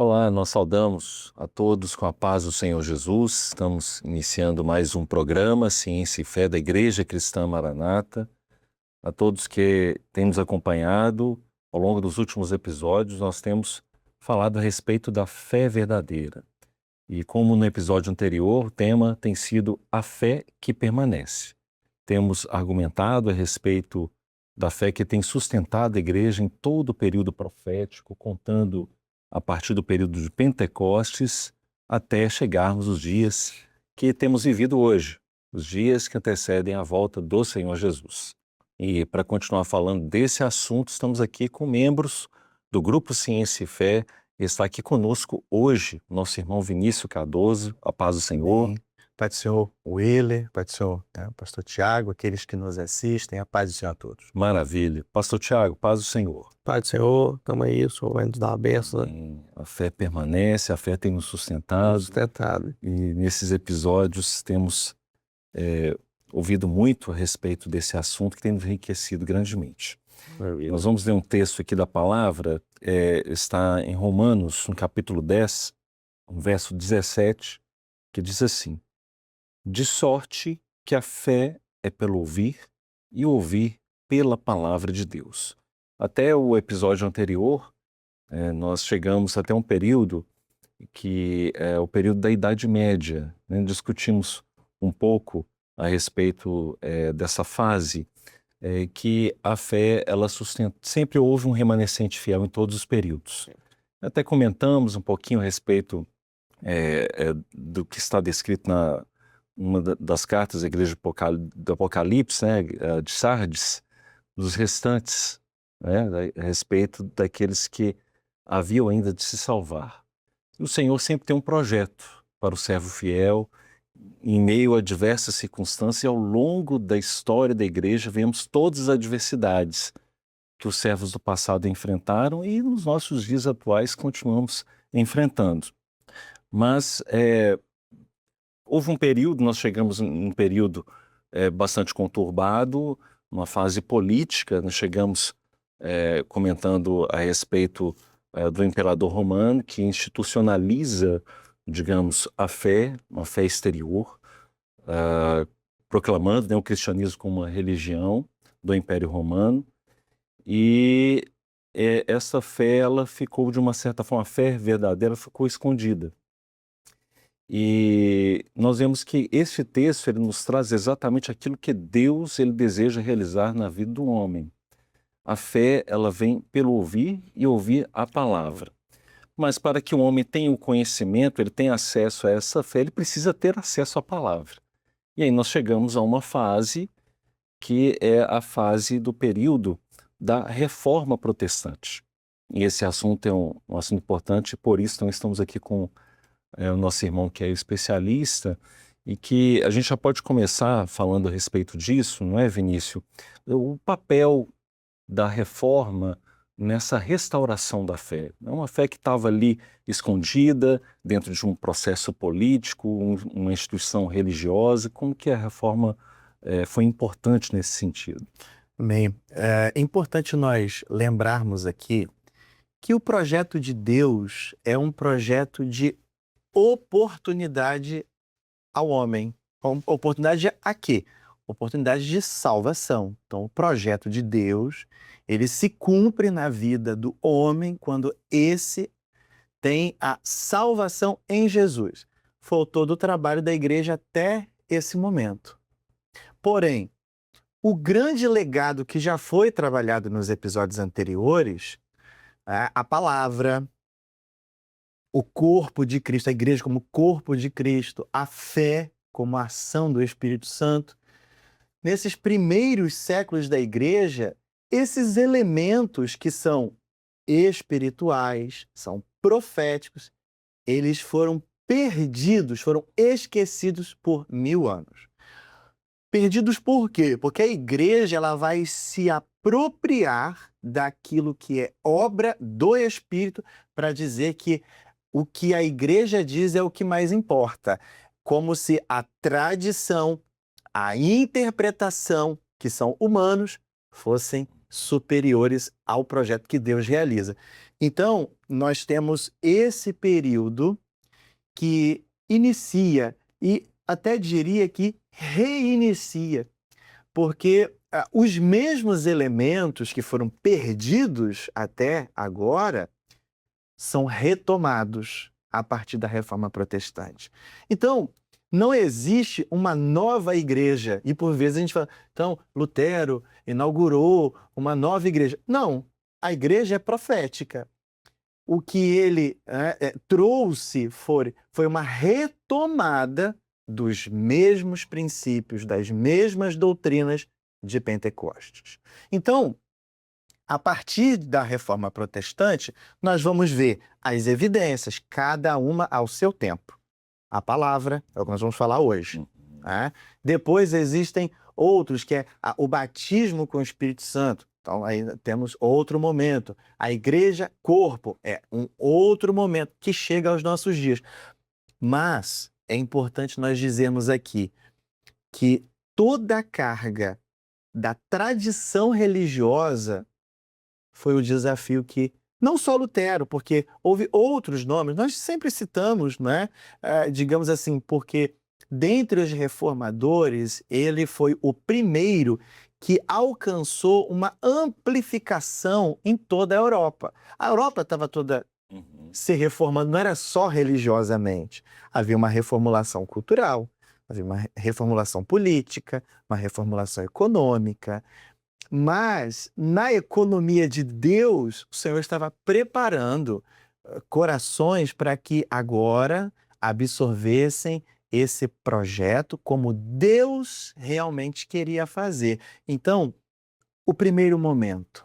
Olá, nós saudamos a todos com a paz do Senhor Jesus. Estamos iniciando mais um programa Ciência e Fé da Igreja Cristã Maranata. A todos que têm nos acompanhado ao longo dos últimos episódios, nós temos falado a respeito da fé verdadeira. E como no episódio anterior, o tema tem sido a fé que permanece. Temos argumentado a respeito da fé que tem sustentado a igreja em todo o período profético, contando a partir do período de Pentecostes até chegarmos os dias que temos vivido hoje, os dias que antecedem a volta do Senhor Jesus. E para continuar falando desse assunto, estamos aqui com membros do Grupo Ciência e Fé. Está aqui conosco hoje o nosso irmão Vinícius Cardoso, a paz do Senhor. Amém. Pai do Senhor Willer, Pai do Senhor, Pastor Tiago, aqueles que nos assistem, a paz do Senhor a todos. Maravilha. Pastor Tiago, paz do Senhor. Pai do Senhor, estamos aí, o Senhor vai nos dar a benção, A fé permanece, a fé tem nos sustentado. E nesses episódios temos ouvido muito a respeito desse assunto que tem nos enriquecido grandemente. Nós vamos ler um texto aqui da palavra, está em Romanos, no capítulo 10, no verso 17, que diz assim: de sorte que a fé é pelo ouvir e o ouvir pela palavra de Deus. Até o episódio anterior, nós chegamos até um período que é o período da Idade Média, né? Discutimos um pouco a respeito dessa fase que a fé, ela sustenta, sempre houve um remanescente fiel em todos os períodos. Até comentamos um pouquinho a respeito do que está descrito numa das cartas da igreja do Apocalipse, né, de Sardes, dos restantes, né, a respeito daqueles que haviam ainda de se salvar. O Senhor sempre tem um projeto para o servo fiel, em meio a diversas circunstâncias, e ao longo da história da igreja vemos todas as adversidades que os servos do passado enfrentaram e nos nossos dias atuais continuamos enfrentando. Mas houve um período, nós chegamos em um período bastante conturbado, uma fase política, nós chegamos comentando a respeito do imperador romano, que institucionaliza, digamos, a fé, uma fé exterior, proclamando, né, o cristianismo como uma religião do Império Romano. E essa fé, ela ficou, de uma certa forma, a fé verdadeira ficou escondida. E nós vemos que este texto ele nos traz exatamente aquilo que Deus ele deseja realizar na vida do homem. A fé, ela vem pelo ouvir e ouvir a palavra. Mas para que o homem tenha o conhecimento, ele tenha acesso a essa fé, ele precisa ter acesso à palavra. E aí nós chegamos a uma fase que é a fase do período da Reforma Protestante. E esse assunto é um assunto importante, por isso então, estamos aqui com o nosso irmão que é especialista, e que a gente já pode começar falando a respeito disso, não é, Vinícius? O papel da reforma nessa restauração da fé. É uma fé que estava ali escondida dentro de um processo político, uma instituição religiosa. Como que a reforma foi importante nesse sentido? Bem, é importante nós lembrarmos aqui que o projeto de Deus é um projeto de oportunidade ao homem. Oportunidade a quê? Oportunidade de salvação. Então, o projeto de Deus, ele se cumpre na vida do homem quando esse tem a salvação em Jesus. Foi todo o trabalho da igreja até esse momento. Porém, o grande legado que já foi trabalhado nos episódios anteriores, a palavra, o corpo de Cristo, a igreja como corpo de Cristo, a fé como a ação do Espírito Santo. Nesses primeiros séculos da igreja, esses elementos que são espirituais, são proféticos, eles foram perdidos, foram esquecidos por 1000 anos. Perdidos por quê? Porque a igreja ela vai se apropriar daquilo que é obra do Espírito para dizer que o que a igreja diz é o que mais importa. Como se a tradição, a interpretação, que são humanos, fossem superiores ao projeto que Deus realiza. Então, nós temos esse período que inicia e até diria que reinicia, porque os mesmos elementos que foram perdidos até agora são retomados a partir da Reforma Protestante. Então, não existe uma nova igreja. E por vezes a gente fala, então, Lutero inaugurou uma nova igreja. Não, a igreja é profética. O que ele trouxe foi uma retomada dos mesmos princípios, das mesmas doutrinas de Pentecostes. Então, a partir da Reforma Protestante, nós vamos ver as evidências, cada uma ao seu tempo. A palavra é o que nós vamos falar hoje. Né? Depois existem outros, que é o batismo com o Espírito Santo. Então, aí temos outro momento. A igreja, corpo, é um outro momento que chega aos nossos dias. Mas é importante nós dizermos aqui que toda a carga da tradição religiosa foi o desafio que, não só Lutero, porque houve outros nomes, nós sempre citamos, né? Digamos assim, porque dentre os reformadores, ele foi o primeiro que alcançou uma amplificação em toda a Europa. A Europa estava toda se reformando, não era só religiosamente. Havia uma reformulação cultural, havia uma reformulação política, uma reformulação econômica. Mas, na economia de Deus, o Senhor estava preparando corações para que agora absorvessem esse projeto como Deus realmente queria fazer. Então, o primeiro momento,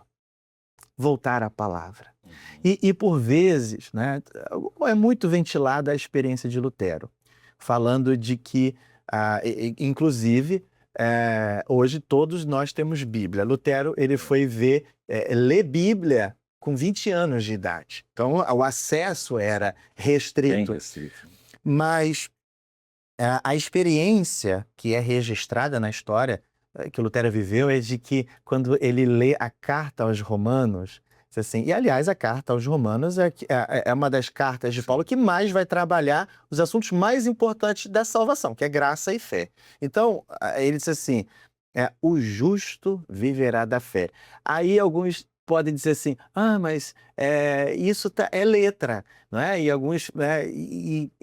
voltar à palavra. E por vezes, né, é muito ventilada a experiência de Lutero, falando de que, inclusive, hoje todos nós temos Bíblia. Lutero, ele foi ler Bíblia com 20 anos de idade. Então, o acesso era restrito. Bem restrito. Mas a experiência que é registrada na história que Lutero viveu é de que quando ele lê a carta aos Romanos, assim, e aliás a carta aos Romanos é uma das cartas de Paulo que mais vai trabalhar os assuntos mais importantes da salvação, que é graça e fé. Então, ele disse assim, o justo viverá da fé. Aí alguns podem dizer assim, mas isso é letra, não é? E alguns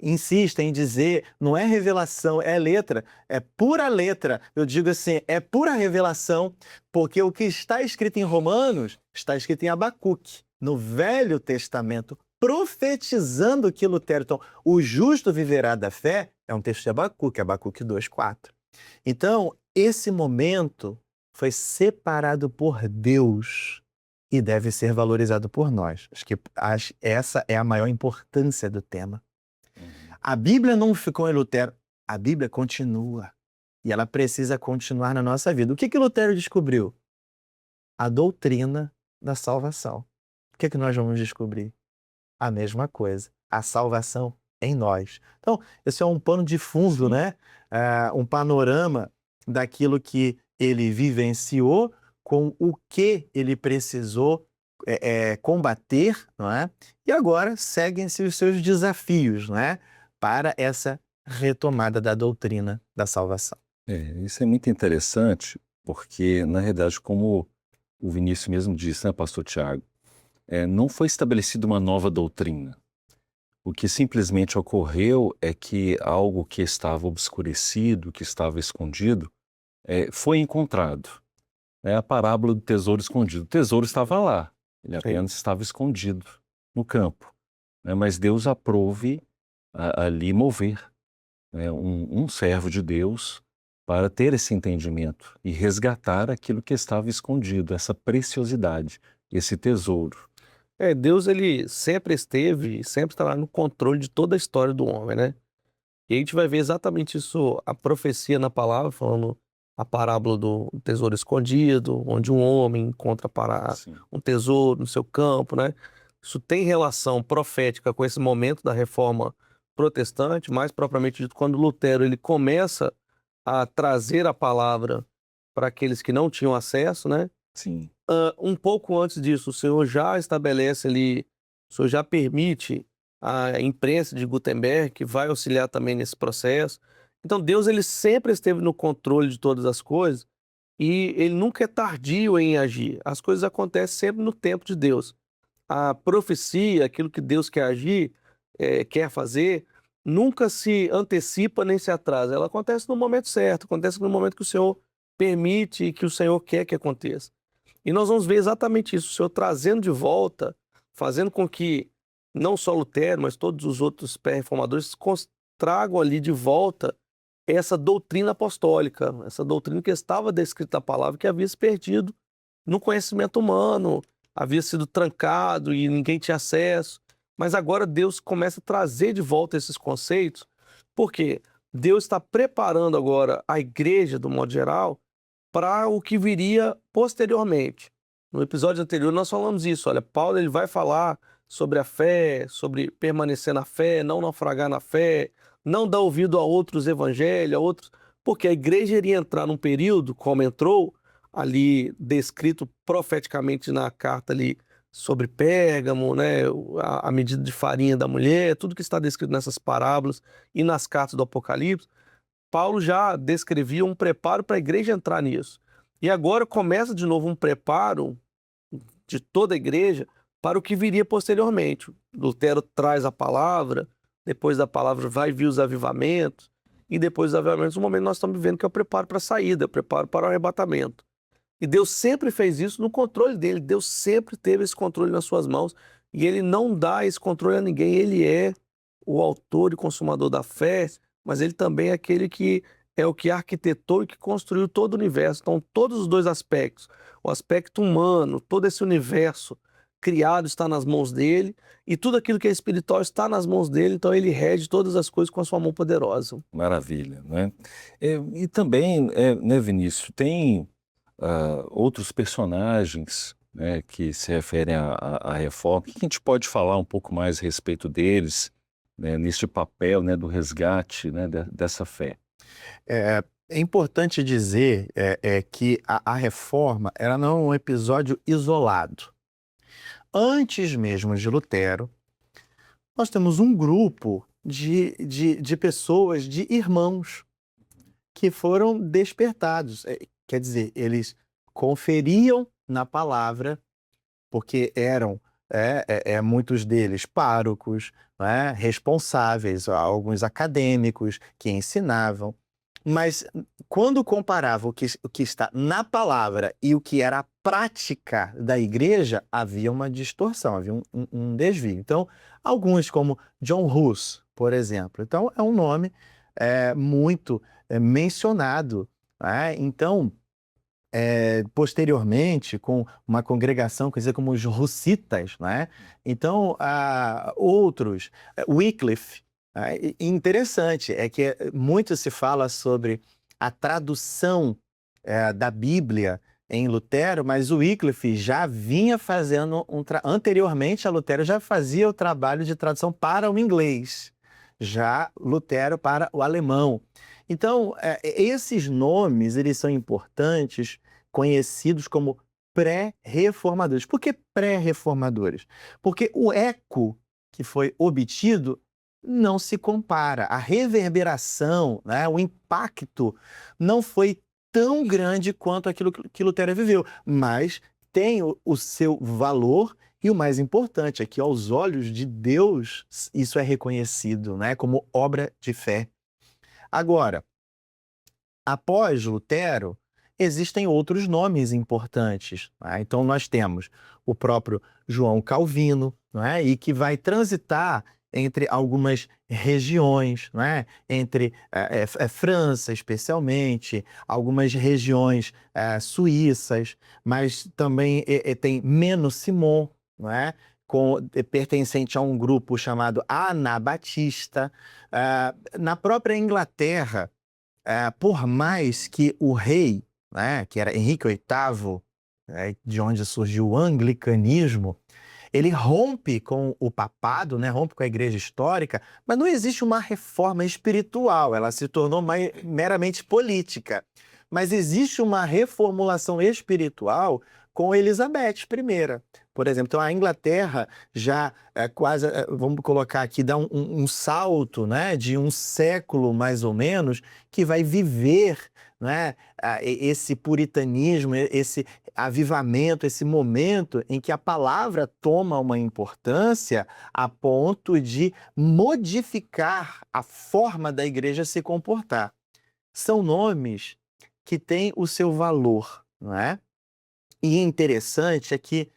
insistem em dizer, não é revelação, é letra, é pura letra. Eu digo assim, é pura revelação, porque o que está escrito em Romanos está escrito em Abacuque, no Velho Testamento, profetizando o que Lutero. Então, o justo viverá da fé é um texto de Abacuque 2:4. Então, esse momento foi separado por Deus e deve ser valorizado por nós. Acho que essa é a maior importância do tema. A Bíblia não ficou em Lutero, a Bíblia continua. E ela precisa continuar na nossa vida. O que Lutero descobriu? A doutrina da salvação. O que nós vamos descobrir? A mesma coisa, a salvação em nós. Então, esse é um pano de fundo, né? Um panorama daquilo que ele vivenciou, com o que ele precisou combater, não é? E agora seguem-se os seus desafios, não é? Para essa retomada da doutrina da salvação. Isso é muito interessante, porque, na realidade, como o Vinícius mesmo disse, né, pastor Tiago, não foi estabelecida uma nova doutrina. O que simplesmente ocorreu é que algo que estava obscurecido, que estava escondido, foi encontrado. É a parábola do tesouro escondido. O tesouro estava lá, ele apenas estava escondido no campo. Mas Deus aprove ali mover um servo de Deus para ter esse entendimento e resgatar aquilo que estava escondido, essa preciosidade, esse tesouro. Deus, ele sempre esteve e sempre estará no controle de toda a história do homem, né? E a gente vai ver exatamente isso, a profecia na palavra, falando a parábola do tesouro escondido, onde um homem encontra um tesouro no seu campo, né? Isso tem relação profética com esse momento da reforma protestante, mais propriamente dito, quando Lutero ele começa a trazer a palavra para aqueles que não tinham acesso, né? Sim. Um pouco antes disso, o Senhor já estabelece ali, o Senhor já permite a imprensa de Gutenberg, que vai auxiliar também nesse processo. Então Deus, ele sempre esteve no controle de todas as coisas e ele nunca é tardio em agir. As coisas acontecem sempre no tempo de Deus. A profecia, aquilo que Deus quer agir, quer fazer, nunca se antecipa nem se atrasa. Ela acontece no momento certo, acontece no momento que o Senhor permite e que o Senhor quer que aconteça. E nós vamos ver exatamente isso, o Senhor trazendo de volta, fazendo com que não só Lutero, mas todos os outros pré-reformadores tragam ali de volta essa doutrina apostólica, essa doutrina que estava descrita na palavra, que havia se perdido no conhecimento humano, havia sido trancado e ninguém tinha acesso. Mas agora Deus começa a trazer de volta esses conceitos, porque Deus está preparando agora a igreja, do modo geral, para o que viria posteriormente. No episódio anterior nós falamos isso, olha, Paulo ele vai falar sobre a fé, sobre permanecer na fé, não naufragar na fé, não dar ouvido a outros evangelhos, a outros, porque a igreja iria entrar num período, como entrou, ali descrito profeticamente na carta ali sobre Pérgamo, né, a medida de farinha da mulher, tudo que está descrito nessas parábolas e nas cartas do Apocalipse, Paulo já descrevia um preparo para a igreja entrar nisso. E agora começa de novo um preparo de toda a igreja para o que viria posteriormente. Lutero traz a palavra, depois da palavra vai vir os avivamentos, e depois dos avivamentos, o momento que nós estamos vivendo que é o preparo para a saída, é o preparo para o arrebatamento. E Deus sempre fez isso no controle dele, Deus sempre teve esse controle nas suas mãos, e ele não dá esse controle a ninguém, ele é o autor e consumador da fé, mas ele também é aquele que é o que arquitetou e que construiu todo o universo. Então, todos os dois aspectos, o aspecto humano, todo esse universo criado está nas mãos dele, e tudo aquilo que é espiritual está nas mãos dele, então ele rege todas as coisas com a sua mão poderosa. Maravilha, né? E também, né, Vinícius, tem outros personagens, né, que se referem à reforma. O que a gente pode falar um pouco mais a respeito deles, né, neste papel, né, do resgate, né, dessa fé? É importante dizer que a reforma era não é um episódio isolado. Antes mesmo de Lutero, nós temos um grupo de pessoas, de irmãos, que foram despertados. Quer dizer, eles conferiam na palavra, porque eram muitos deles párocos, né, responsáveis, alguns acadêmicos que ensinavam. Mas quando comparava o que está na palavra e o que era a prática da igreja, havia uma distorção, havia um desvio. Então, alguns como John Hus, por exemplo. Então, é um nome muito mencionado, né? Então, posteriormente, com uma congregação, quer dizer, como os Hussitas, né? Então, outros, Wycliffe. Interessante é que muito se fala sobre a tradução da Bíblia em Lutero, mas o Wycliffe já vinha fazendo anteriormente a Lutero já fazia o trabalho de tradução para o inglês, já Lutero para o alemão. Então, esses nomes, eles são importantes, conhecidos como pré-reformadores. Por que pré-reformadores? Porque o eco que foi obtido não se compara. A reverberação, né, o impacto não foi tão grande quanto aquilo que Lutero viveu, mas tem o seu valor e o mais importante é que aos olhos de Deus isso é reconhecido, né, como obra de fé. Agora, após Lutero, existem outros nomes importantes, né? Então nós temos o próprio João Calvino, né, e que vai transitar entre algumas regiões, né? Entre França, especialmente, algumas regiões suíças, mas também tem Menno Simon, né? Pertencente a um grupo chamado Anabatista. Na própria Inglaterra, por mais que o rei, né, que era Henrique VIII, de onde surgiu o anglicanismo, ele rompe com o papado, né, rompe com a igreja histórica, mas não existe uma reforma espiritual, ela se tornou meramente política. Mas existe uma reformulação espiritual com Elizabeth I, por exemplo. Então, a Inglaterra já quase, vamos colocar aqui, dá um salto, né, de um século mais ou menos, que vai viver, né, esse puritanismo, esse avivamento, esse momento em que a palavra toma uma importância a ponto de modificar a forma da igreja se comportar. São nomes que têm o seu valor, não é? E interessante é que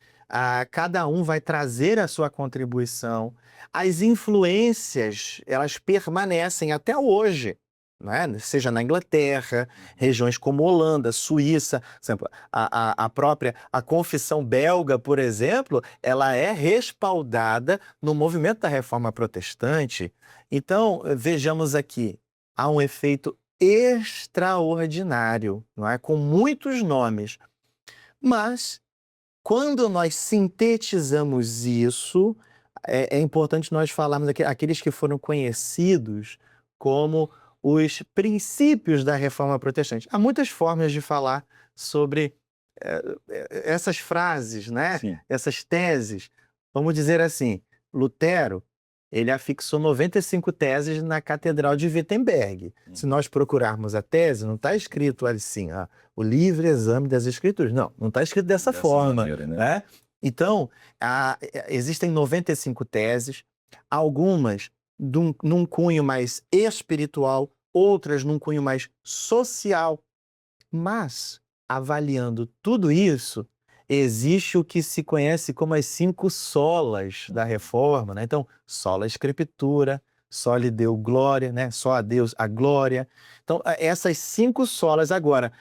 cada um vai trazer a sua contribuição. As influências, elas permanecem até hoje, não é? Seja na Inglaterra, regiões como Holanda, Suíça, por exemplo, a confissão belga, por exemplo, ela é respaldada no movimento da Reforma Protestante. Então, vejamos aqui, há um efeito extraordinário, não é? Com muitos nomes. Mas, quando nós sintetizamos isso, é importante nós falarmos aqueles que foram conhecidos como os princípios da Reforma Protestante. Há muitas formas de falar sobre essas frases, né? Sim. Essas teses. Vamos dizer assim, Lutero, ele afixou 95 teses na Catedral de Wittenberg. Se nós procurarmos a tese, não está escrito assim, o livre exame das Escrituras. Não está escrito dessa forma. Maneira, né? Né? Então, existem 95 teses, algumas num cunho mais espiritual, outras num cunho mais social. Mas, avaliando tudo isso, existe o que se conhece como as 5 solas da Reforma, né? Então, sola Escritura, só lhe deu glória, né? Só a Deus a glória. Então, essas 5 solas. Agora,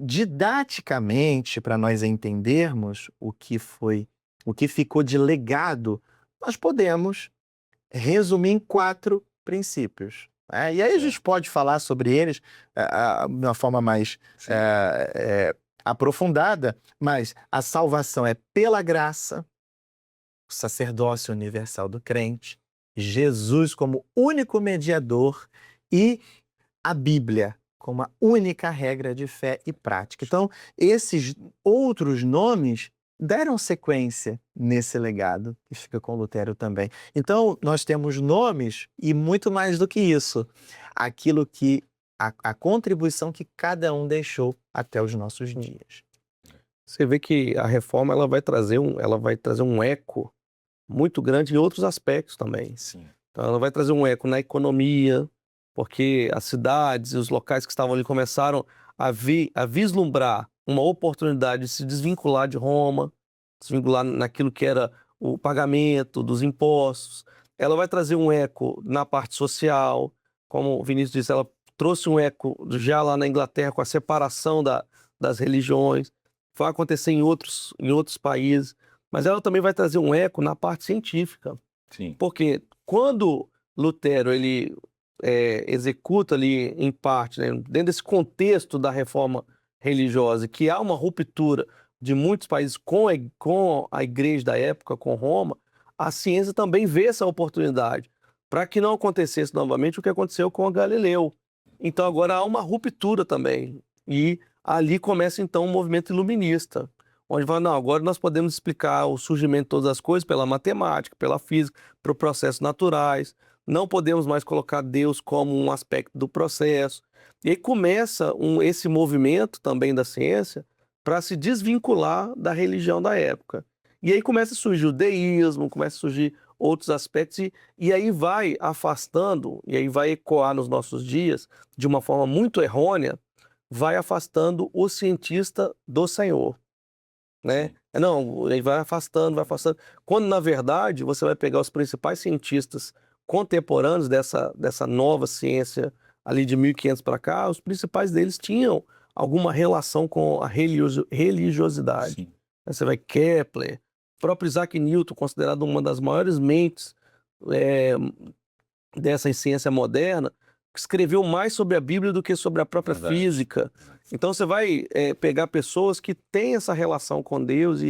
didaticamente, para nós entendermos o que ficou de legado, nós podemos resumir em 4 princípios. E aí a gente pode falar sobre eles de uma forma mais aprofundada, mas a salvação é pela graça, o sacerdócio universal do crente, Jesus como único mediador e a Bíblia como a única regra de fé e prática. Então, esses outros nomes deram sequência nesse legado, que fica com Lutero também. Então, nós temos nomes e muito mais do que isso, aquilo que a contribuição que cada um deixou até os nossos dias. Você vê que a reforma ela vai trazer um eco muito grande em outros aspectos também. Sim. Então, ela vai trazer um eco na economia, porque as cidades e os locais que estavam ali começaram a vislumbrar uma oportunidade de se desvincular de Roma, desvincular naquilo que era o pagamento dos impostos. Ela vai trazer um eco na parte social, como o Vinícius disse, ela trouxe um eco já lá na Inglaterra com a separação das religiões, vai acontecer em outros países, mas ela também vai trazer um eco na parte científica. Sim. Porque quando Lutero ele executa ali em parte, né, dentro desse contexto da reforma religiosa, que há uma ruptura de muitos países com a igreja da época, com Roma, a ciência também vê essa oportunidade para que não acontecesse novamente o que aconteceu com Galileu. Então agora há uma ruptura também e ali começa então um movimento iluminista, onde vai, não, agora nós podemos explicar o surgimento de todas as coisas pela matemática, pela física, por processos naturais, não podemos mais colocar Deus como um aspecto do processo. E aí começa esse movimento também da ciência para se desvincular da religião da época. E aí começa a surgir o deísmo, começa a surgir outros aspectos, e aí vai afastando, e aí vai ecoar nos nossos dias, de uma forma muito errônea, vai afastando o cientista do Senhor. Né? Não, ele vai afastando, quando na verdade você vai pegar os principais cientistas contemporâneos dessa nova ciência ali de 1500 para cá, os principais deles tinham alguma relação com a religiosidade. Sim. Você vai Kepler, o próprio Isaac Newton, considerado uma das maiores mentes dessa ciência moderna, escreveu mais sobre a Bíblia do que sobre a própria física. Então você vai pegar pessoas que têm essa relação com Deus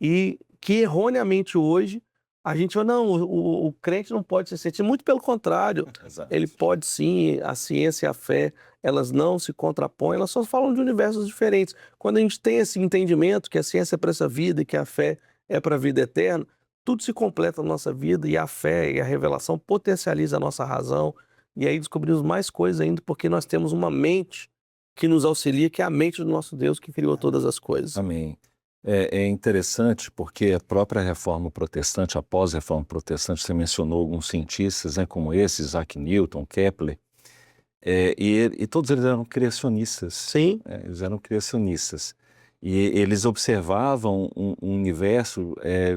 e que erroneamente hoje A gente fala, não, o crente não pode ser cientista. Muito pelo contrário, Exato. ele pode sim, a ciência e a fé, elas não se contrapõem, elas só falam de universos diferentes. Quando a gente tem esse entendimento que a ciência é para essa vida e que a fé é para a vida eterna, tudo se completa na nossa vida e a fé e a revelação potencializa a nossa razão. E aí descobrimos mais coisas ainda porque nós temos uma mente que nos auxilia, que é a mente do nosso Deus que criou todas as coisas. Amém. É interessante porque a própria reforma protestante, após a reforma protestante, você mencionou alguns cientistas, né, como esse, Isaac Newton, Kepler, e todos eles eram criacionistas. Sim. Eles eram criacionistas. E eles observavam um universo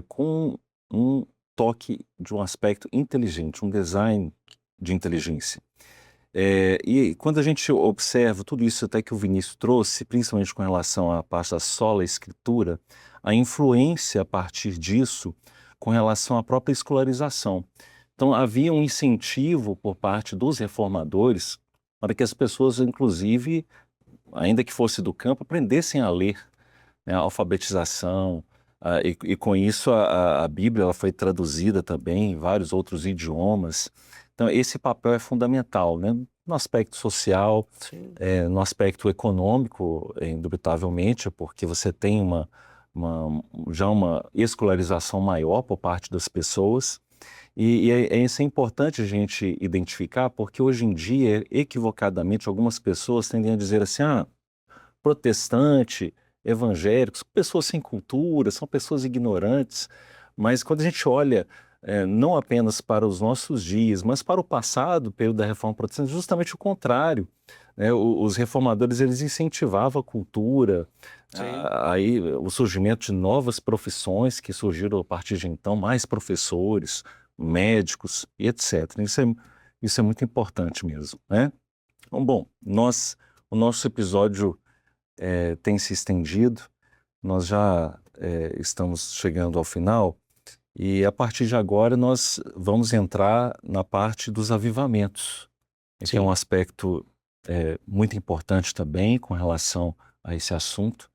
com um toque de um aspecto inteligente, um design de inteligência. E quando a gente observa tudo isso até que o Vinícius trouxe, principalmente com relação à parte da sola escritura, a influência a partir disso com relação à própria escolarização. Então havia um incentivo por parte dos reformadores para que as pessoas, inclusive, ainda que fosse do campo, aprendessem a ler, né, a alfabetização, e com isso a Bíblia ela foi traduzida também em vários outros idiomas. Então esse papel é fundamental, né, no aspecto social, no aspecto econômico, indubitavelmente, porque você tem já uma escolarização maior por parte das pessoas. Isso é importante a gente identificar, porque hoje em dia, equivocadamente, algumas pessoas tendem a dizer assim, protestante, evangélicos, pessoas sem cultura, são pessoas ignorantes, mas quando a gente olha não apenas para os nossos dias, mas para o passado, período da Reforma Protestante, justamente o contrário, né? Os reformadores, eles incentivavam a cultura, aí o surgimento de novas profissões que surgiram a partir de então, mais professores, médicos e etc. Isso é muito importante mesmo, né? Então, bom, o nosso episódio tem se estendido, nós já estamos chegando ao final e a partir de agora nós vamos entrar na parte dos avivamentos, que é um aspecto muito importante também com relação a esse assunto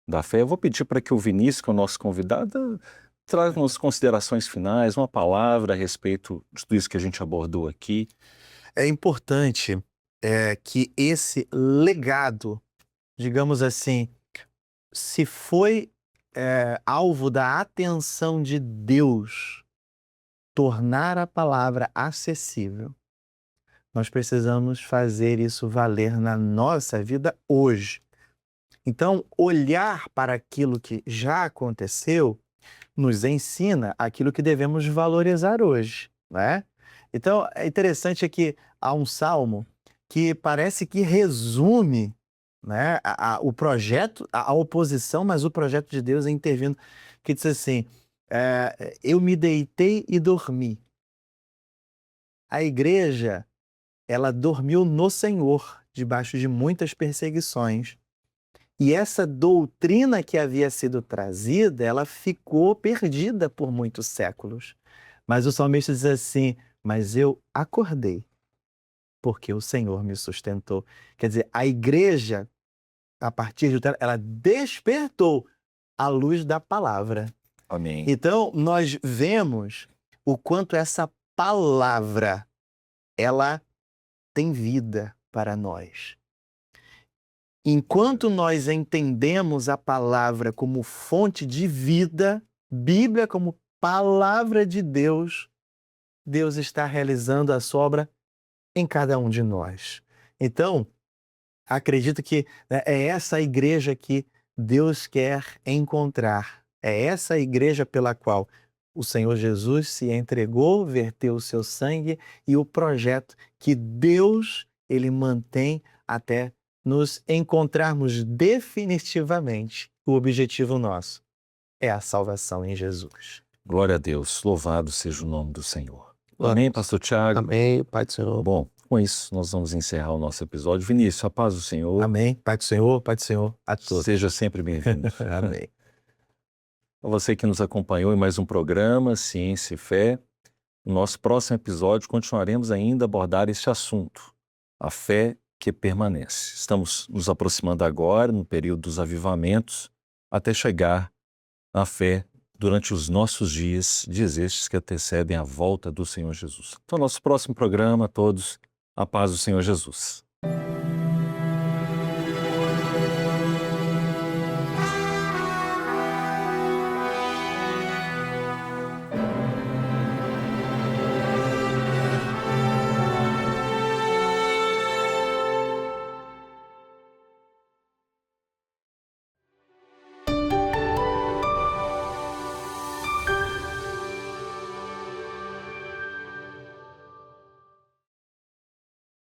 da fé. Eu vou pedir para que o Vinícius, que é o nosso convidado, traga umas considerações finais, uma palavra a respeito de tudo isso que a gente abordou aqui. É importante que esse legado, digamos assim, se foi alvo da atenção de Deus tornar a palavra acessível, nós precisamos fazer isso valer na nossa vida hoje. Então, olhar para aquilo que já aconteceu nos ensina aquilo que devemos valorizar hoje, né? Então, é interessante que há um salmo que parece que resume, né, o projeto, a oposição, mas o projeto de Deus intervindo, que diz assim, eu me deitei e dormi. A igreja, ela dormiu no Senhor, debaixo de muitas perseguições. E essa doutrina que havia sido trazida, ela ficou perdida por muitos séculos. Mas o salmista diz assim, mas eu acordei, porque o Senhor me sustentou. Quer dizer, a igreja, a partir de Lutero, ela despertou a luz da palavra. Amém. Então, nós vemos o quanto essa palavra, ela tem vida para nós. Enquanto nós entendemos a palavra como fonte de vida, Bíblia como palavra de Deus, Deus está realizando a sua obra em cada um de nós. Então, acredito que é essa igreja que Deus quer encontrar. É essa igreja pela qual o Senhor Jesus se entregou, verteu o seu sangue e o projeto que Deus ele mantém até nos encontrarmos definitivamente. O objetivo nosso é a salvação em Jesus. Glória a Deus, louvado seja o nome do Senhor. Amém, pastor Tiago? Amém, Pai do Senhor. Bom, com isso nós vamos encerrar o nosso episódio. Vinícius, a paz do Senhor. Amém, Pai do Senhor a todos. Seja sempre bem-vindo. Amém. A você que nos acompanhou em mais um programa, Ciência e Fé, no nosso próximo episódio continuaremos ainda a abordar este assunto, a fé que permanece. Estamos nos aproximando agora, no período dos avivamentos, até chegar à fé durante os nossos dias estes que antecedem a volta do Senhor Jesus. Então, nosso próximo programa, a todos, a paz do Senhor Jesus.